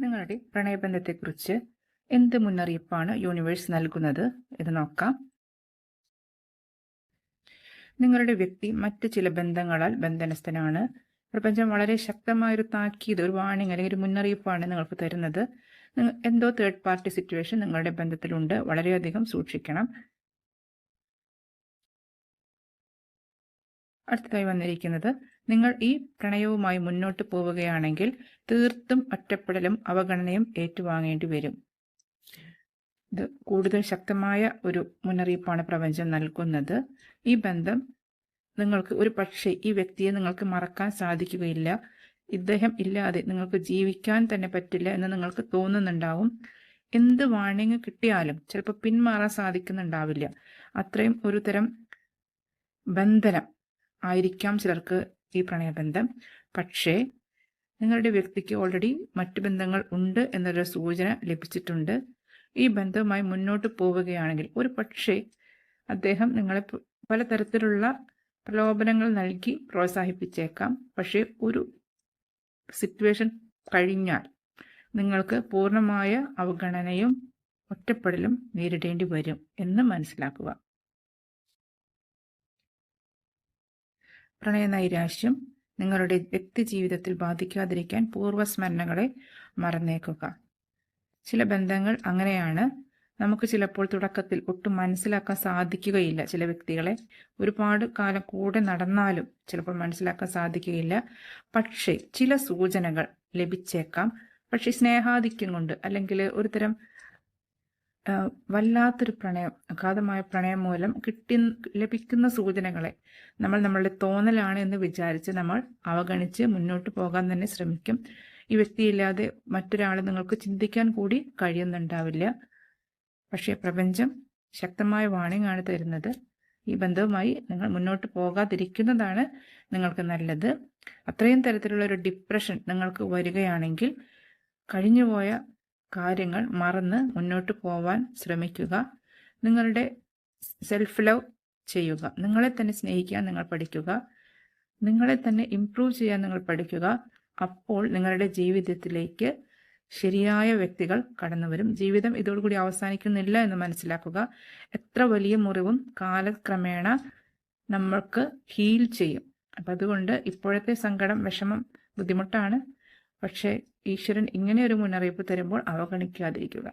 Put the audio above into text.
നിങ്ങളുടെ പ്രണയബന്ധത്തെക്കുറിച്ച് എന്ത് മുന്നറിയിപ്പാണ് യൂണിവേഴ്സ് നൽകുന്നത് എന്ന് നോക്കാം. നിങ്ങളുടെ വ്യക്തി മറ്റ് ചില ബന്ധങ്ങളാൽ ബന്ധനസ്ഥനാണ്. പ്രപഞ്ചം വളരെ ശക്തമായൊരു താക്കീത്, ഒരു വാണിംഗ് അല്ലെങ്കിൽ ഒരു മുന്നറിയിപ്പാണ് നിങ്ങൾക്ക് തരുന്നത്. എന്തോ തേർഡ് പാർട്ടി സിറ്റുവേഷൻ നിങ്ങളുടെ ബന്ധത്തിലുണ്ട്, വളരെയധികം സൂക്ഷിക്കണം. അടുത്തതായി വന്നിരിക്കുന്നത്, നിങ്ങൾ ഈ പ്രണയവുമായി മുന്നോട്ട് പോവുകയാണെങ്കിൽ തീർത്തും ഒറ്റപ്പെടലും അവഗണനയും ഏറ്റുവാങ്ങേണ്ടി വരും. ഇത് കൂടുതൽ ശക്തമായ ഒരു മുന്നറിയിപ്പാണ് പ്രപഞ്ചം നൽകുന്നത്. ഈ ബന്ധം നിങ്ങൾക്ക് ഒരു പക്ഷേ ഈ വ്യക്തിയെ നിങ്ങൾക്ക് മറക്കാൻ സാധിക്കുകയില്ല. ഇദ്ദേഹം ഇല്ലാതെ നിങ്ങൾക്ക് ജീവിക്കാൻ തന്നെ പറ്റില്ല എന്ന് നിങ്ങൾക്ക് തോന്നുന്നുണ്ടാവും. എന്ത് വാണിംഗ് കിട്ടിയാലും ചിലപ്പോൾ പിന്മാറാൻ സാധിക്കുന്നുണ്ടാവില്ല. അത്രയും ഒരു തരം ബന്ധനം ആയിരിക്കാം ചിലർക്ക് ഈ പ്രണയബന്ധം. പക്ഷേ നിങ്ങളുടെ വ്യക്തിക്ക് ഓൾറെഡി മറ്റു ബന്ധങ്ങൾ ഉണ്ട് എന്നൊരു സൂചന ലഭിച്ചിട്ടുണ്ട്. ഈ ബന്ധവുമായി മുന്നോട്ട് പോവുകയാണെങ്കിൽ ഒരു പക്ഷേ അദ്ദേഹം നിങ്ങളെ പലതരത്തിലുള്ള പ്രലോഭനങ്ങൾ നൽകി പ്രോത്സാഹിപ്പിച്ചേക്കാം. പക്ഷേ ഒരു സിറ്റുവേഷൻ കഴിഞ്ഞാൽ നിങ്ങൾക്ക് പൂർണ്ണമായ അവഗണനയും ഒറ്റപ്പെടലും നേരിടേണ്ടി വരും എന്ന് മനസ്സിലാക്കുക. പ്രണയനൈരാശ്യം നിങ്ങളുടെ വ്യക്തി ജീവിതത്തിൽ ബാധിക്കാതിരിക്കാൻ പൂർവ്വസ്മരണകളെ മറന്നേക്കുക. ചില ബന്ധങ്ങൾ അങ്ങനെയാണ്. നമുക്ക് ചിലപ്പോൾ തുടക്കത്തിൽ ഒട്ടും മനസ്സിലാക്കാൻ സാധിക്കുകയില്ല. ചില വ്യക്തികളെ ഒരുപാട് കാലം കൂടെ നടന്നാലും ചിലപ്പോൾ മനസ്സിലാക്കാൻ സാധിക്കുകയില്ല. പക്ഷേ ചില സൂചനകൾ ലഭിച്ചേക്കാം. പക്ഷെ സ്നേഹാധിക്യം കൊണ്ട് അല്ലെങ്കിൽ ഒരു തരം വല്ലാത്തൊരു പ്രണയം, അഗാധമായ പ്രണയം മൂലം ലഭിക്കുന്ന സൂചനകളെ നമ്മളുടെ തോന്നലാണ് എന്ന് വിചാരിച്ച് നമ്മൾ അവഗണിച്ച് മുന്നോട്ട് പോകാൻ തന്നെ ശ്രമിക്കും. ഈ വ്യക്തിയില്ലാതെ മറ്റൊരാളെ നിങ്ങൾക്ക് ചിന്തിക്കാൻ കൂടി കഴിയുന്നുണ്ടാവില്ല. പക്ഷേ പ്രപഞ്ചം ശക്തമായ വാണിംഗ് ആണ് തരുന്നത്. ഈ ബന്ധവുമായി നിങ്ങൾ മുന്നോട്ട് പോകാതിരിക്കുന്നതാണ് നിങ്ങൾക്ക് നല്ലത്. അത്രയും തരത്തിലുള്ള ഒരു ഡിപ്രഷൻ നിങ്ങൾക്ക് വരികയാണെങ്കിൽ കഴിഞ്ഞുപോയ കാര്യങ്ങൾ മറന്ന് മുന്നോട്ട് പോവാൻ ശ്രമിക്കുക. നിങ്ങളുടെ സെൽഫ് ലവ് ചെയ്യുക. നിങ്ങളെ തന്നെ സ്നേഹിക്കാൻ നിങ്ങൾ പഠിക്കുക. നിങ്ങളെ തന്നെ ഇംപ്രൂവ് ചെയ്യാൻ നിങ്ങൾ പഠിക്കുക. അപ്പോൾ നിങ്ങളുടെ ജീവിതത്തിലേക്ക് ശരിയായ വ്യക്തികൾ കടന്നു വരും. ജീവിതം ഇതോടുകൂടി അവസാനിക്കുന്നില്ല എന്ന് മനസ്സിലാക്കുക. എത്ര വലിയ മുറിവും കാലക്രമേണ നമ്മൾക്ക് ഹീൽ ചെയ്യും. അപ്പം അതുകൊണ്ട് ഇപ്പോഴത്തെ സങ്കടം, വിഷമം, ബുദ്ധിമുട്ടാണ്. പക്ഷേ ഈശ്വരൻ ഇങ്ങനെ ഒരു മുന്നറിയിപ്പ് തരുമ്പോൾ അവഗണിക്കാതിരിക്കുക.